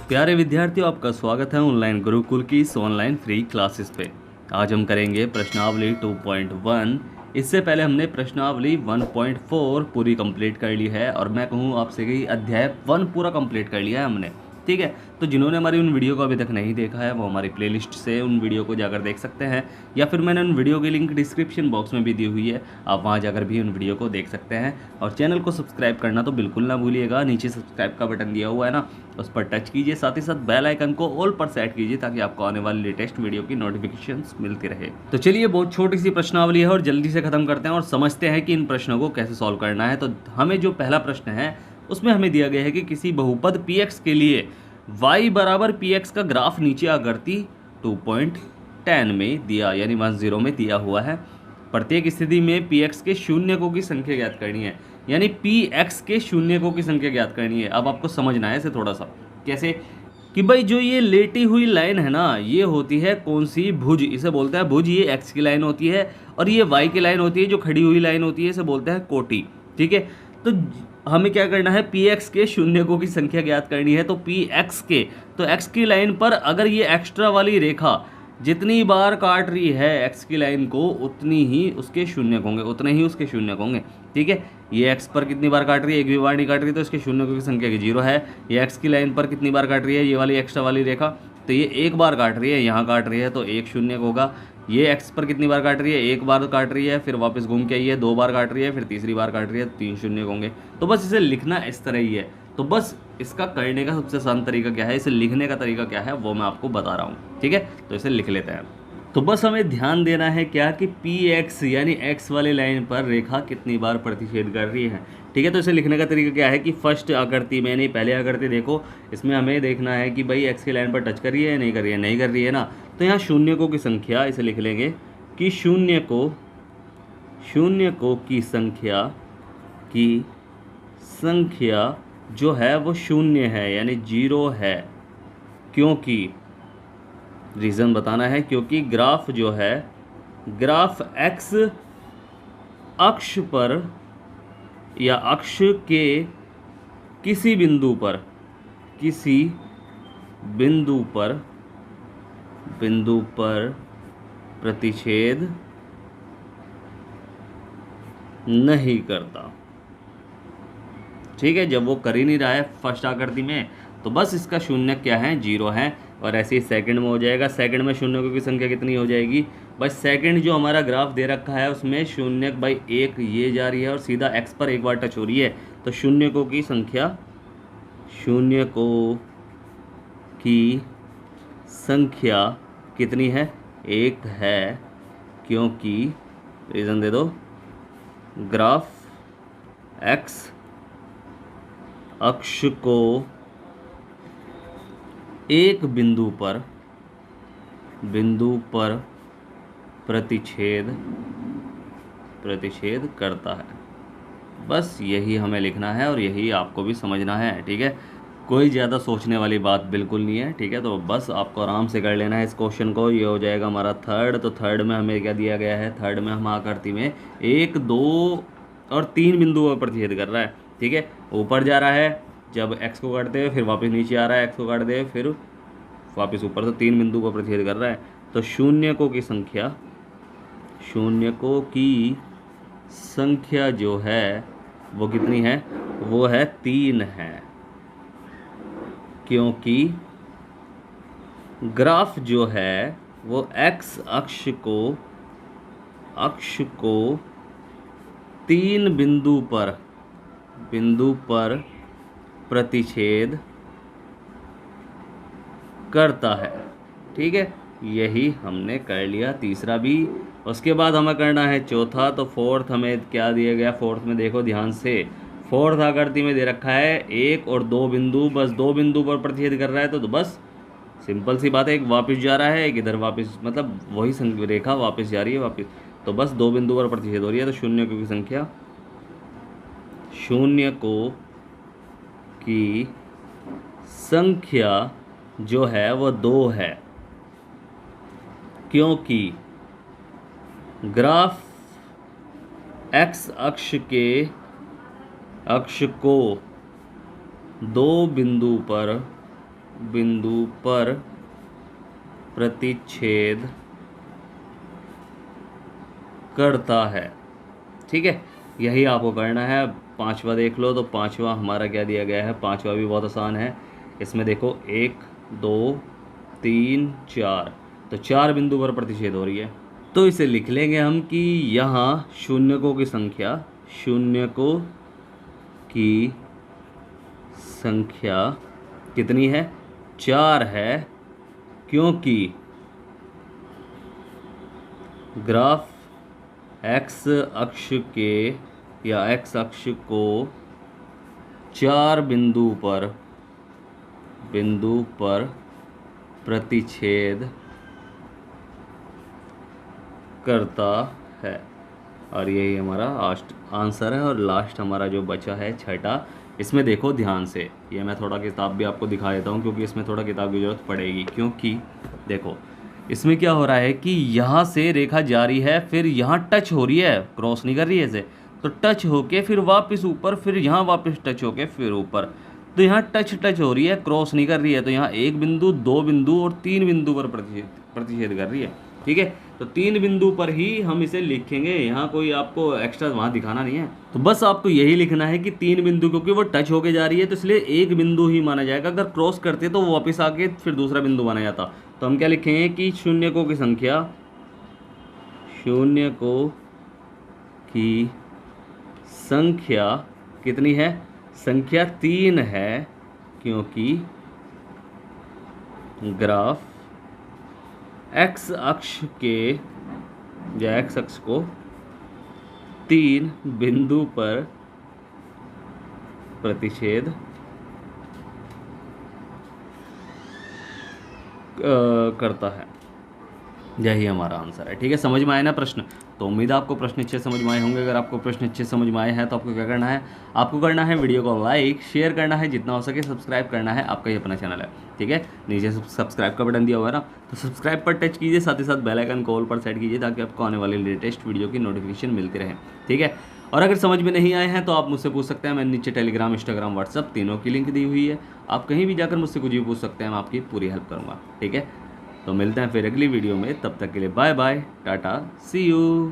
प्यारे विद्यार्थियों, आपका स्वागत है ऑनलाइन गुरुकुल की इस ऑनलाइन फ्री क्लासेस पे। आज हम करेंगे प्रश्नावली 2.1। इससे पहले हमने प्रश्नावली 1.4 पूरी कंप्लीट कर ली है और मैं कहूँ आपसे कि अध्याय 1 पूरा कंप्लीट कर लिया है हमने। ठीक है, तो जिन्होंने हमारी उन वीडियो को अभी तक नहीं देखा है वो हमारी प्लेलिस्ट से उन वीडियो को जाकर देख सकते हैं, या फिर मैंने उन वीडियो की लिंक डिस्क्रिप्शन बॉक्स में भी दी हुई है, आप वहां जाकर भी उन वीडियो को देख सकते हैं। और चैनल को सब्सक्राइब करना तो बिल्कुल ना भूलिएगा, नीचे सब्सक्राइब का बटन दिया हुआ है ना, उस पर टच कीजिए, साथ ही साथ बेल आइकन को ऑल पर सेट कीजिए ताकि आपको आने वाली लेटेस्ट वीडियो की नोटिफिकेशंस मिलती रहे। तो चलिए, बहुत छोटी सी प्रश्नावली है और जल्दी से खत्म करते हैं और समझते हैं कि इन प्रश्नों को कैसे सॉल्व करना है। तो हमें जो पहला प्रश्न है उसमें हमें दिया गया है कि किसी बहुपद px के लिए y बराबर px का ग्राफ नीचे आकृति 2.10 में दिया, यानी 10 में दिया हुआ है। प्रत्येक स्थिति में px के शून्यकों की संख्या ज्ञात करनी है, यानी px के शून्यकों की संख्या ज्ञात करनी है। अब आपको समझना है इसे थोड़ा सा, कैसे कि भाई जो ये लेटी हुई लाइन है ना, ये होती है कौन सी? भुज, इसे बोलते हैं भुज। ये x की लाइन होती है और ये y की लाइन होती है, जो खड़ी हुई लाइन होती है इसे बोलते हैं कोटि। ठीक है, तो हमें क्या करना है? px के शून्यकों की संख्या ज्ञात करनी है। तो px के, तो x की लाइन पर अगर ये एक्स्ट्रा वाली रेखा जितनी बार काट रही है x की लाइन को, उतनी ही उसके शून्यक होंगे, उतने ही उसके शून्यक होंगे। ठीक है, ये x पर कितनी बार काट रही है? एक भी बार नहीं काट रही, तो इसके शून्यकों की संख्या की 0 है। ये x की लाइन पर कितनी बार काट रही है? ये वाली एक्स्ट्रा वाली रेखा, तो ये एक बार काट रही है, यहाँ काट रही है, तो एक शून्यक होगा। ये x पर कितनी बार काट रही है? एक बार काट रही है, फिर वापस घूम के आई है, 2 बार काट रही है, फिर तीसरी बार काट रही है, 3 शून्य होंगे। तो बस इसे लिखना इस तरह ही है। तो बस इसका करने का सबसे आसान तरीका क्या है, इसे लिखने का तरीका क्या है, वो मैं आपको बता रहा हूँ। ठीक है, तो इसे लिख लेते हैं। तो बस हमें ध्यान देना है क्या कि px यानी x वाले लाइन पर रेखा कितनी बार प्रतिच्छेद कर रही है। ठीक है, तो इसे लिखने का तरीका क्या है कि फर्स्ट आकृति में, नहीं पहले आकृति देखो, इसमें हमें देखना है कि भाई x की लाइन पर टच कर रही है या नहीं कर रही है? नहीं कर रही है ना, तो यहाँ शून्यकों की संख्या, इसे लिख लेंगे कि शून्यकों की संख्या जो है वो शून्य है, यानी 0 है। क्योंकि रीज़न बताना है, क्योंकि ग्राफ जो है, ग्राफ x अक्ष पर या अक्ष के किसी बिंदु पर प्रतिच्छेद नहीं करता। ठीक है, जब वो कर ही नहीं रहा है फर्स्ट आकृति में, तो बस इसका शून्यक क्या है? 0 है। और ऐसे ही सेकंड में हो जाएगा। सेकंड में शून्यकों की संख्या कितनी हो जाएगी? बस सेकंड जो हमारा ग्राफ दे रखा है उसमें शून्यक बाई 1 ये जा रही है और सीधा x पर एक बार टच हो रही है, तो शून्यकों की संख्या कितनी है? 1 है। क्योंकि रीज़न दे दो, ग्राफ x अक्ष को एक बिंदु पर प्रतिच्छेद करता है। बस यही हमें लिखना है और यही आपको भी समझना है। ठीक है, कोई ज़्यादा सोचने वाली बात बिल्कुल नहीं है। ठीक है, तो बस आपको आराम से कर लेना है इस क्वेश्चन को। ये हो जाएगा हमारा थर्ड। तो थर्ड में हमें क्या दिया गया है? थर्ड में हम आकृति में 1, 2 और 3 बिंदुओं पर प्रतिच्छेद कर रहा है। ठीक है, ऊपर जा रहा है, जब x को काटते हुए फिर वापस नीचे आ रहा है, x को काटते हुए फिर वापस ऊपर, तो 3 बिंदु पर प्रतिच्छेद कर रहा है। तो शून्यकों की संख्या जो है वो कितनी है? वो है 3 है। क्योंकि ग्राफ जो है वो x अक्ष को 3 बिंदु पर प्रतिच्छेद करता है। ठीक है, यही हमने कर लिया, तीसरा भी। उसके बाद हमें करना है चौथा। तो फोर्थ हमें क्या दिया गया? फोर्थ में देखो ध्यान से, फोर्थ आकृति में दे रखा है 1 और 2 बिंदु, बस 2 बिंदु पर प्रतिच्छेद कर रहा है। तो बस सिंपल सी बात है, एक वापस जा रहा है, एक इधर वापस, मतलब वही रेखा वापस जा रही है वापस, तो बस 2 बिंदु पर प्रतिच्छेद हो रही है। तो शून्यकों की संख्या जो है वो 2 है। क्योंकि ग्राफ x अक्ष को 2 बिंदु पर बिंदु पर प्रतिच्छेद करता है। ठीक है, यही आपको करना है। पांचवा देख लो, तो पांचवा हमारा क्या दिया गया है, पांचवा भी बहुत आसान है। इसमें देखो 1 2 3 4, तो 4 बिंदु पर प्रतिच्छेद हो रही है। तो इसे लिख लेंगे हम कि यहाँ शून्यकों की संख्या कितनी है, 4 है, क्योंकि ग्राफ एक्स अक्ष के या एक्स अक्ष को 4 बिंदु पर प्रतिच्छेद करता है। और यही हमारा आंसर है। और लास्ट हमारा जो बचा है छठा, इसमें देखो ध्यान से, ये मैं थोड़ा किताब भी आपको दिखा देता हूँ क्योंकि इसमें थोड़ा किताब की ज़रूरत पड़ेगी। क्योंकि देखो इसमें क्या हो रहा है कि यहाँ से रेखा जा रही है, फिर यहाँ टच हो रही है, क्रॉस नहीं कर रही है इसे, तो टच होके फिर वापस ऊपर, फिर यहाँ वापस टच होके फिर ऊपर। तो यहाँ टच हो रही है, क्रॉस नहीं कर रही है। तो यहाँ 1 बिंदु, 2 बिंदु और 3 बिंदु पर प्रतिच्छेद कर रही है। ठीक है, तो 3 बिंदु पर ही हम इसे लिखेंगे, यहाँ कोई आपको एक्स्ट्रा वहाँ दिखाना नहीं है। तो बस आपको यही लिखना है कि 3 बिंदु, क्योंकि वो टच होके जा रही है तो इसलिए 1 बिंदु ही माना जाएगा। अगर क्रॉस करते तो वो वापस आके फिर दूसरा बिंदु माना जाता। तो हम क्या लिखेंगे कि शून्यकों की संख्या कितनी है, संख्या 3 है, क्योंकि ग्राफ एक्स अक्ष को 3 बिंदु पर प्रतिच्छेद करता है। यही हमारा आंसर है। ठीक है, समझ में आए ना प्रश्न? तो उम्मीद है आपको प्रश्न अच्छे समझ में आए होंगे। अगर आपको प्रश्न अच्छे समझ में आए हैं तो आपको क्या करना है, आपको करना है वीडियो को लाइक शेयर करना है, जितना हो सके सब्सक्राइब करना है। आपका ही अपना चैनल है। ठीक है, नीचे सब्सक्राइब का बटन दिया हुआ है ना, तो सब्सक्राइब पर टच कीजिए, साथ ही साथ बेल आइकन को ऑल पर सेट कीजिए ताकि आपको आने वाली लेटेस्ट वीडियो की नोटिफिकेशन मिलती रहे। ठीक है, और अगर समझ में नहीं आए हैं तो आप मुझसे पूछ सकते हैं। मैंने नीचे टेलीग्राम, इंस्टाग्राम, व्हाट्सअप तीनों की लिंक दी हुई है। आप कहीं भी जाकर मुझसे कुछ भी पूछ सकते हैं, मैं आपकी पूरी हेल्प करूँगा। ठीक है, तो मिलते हैं फिर अगली वीडियो में। तब तक के लिए bye bye, tata, see you.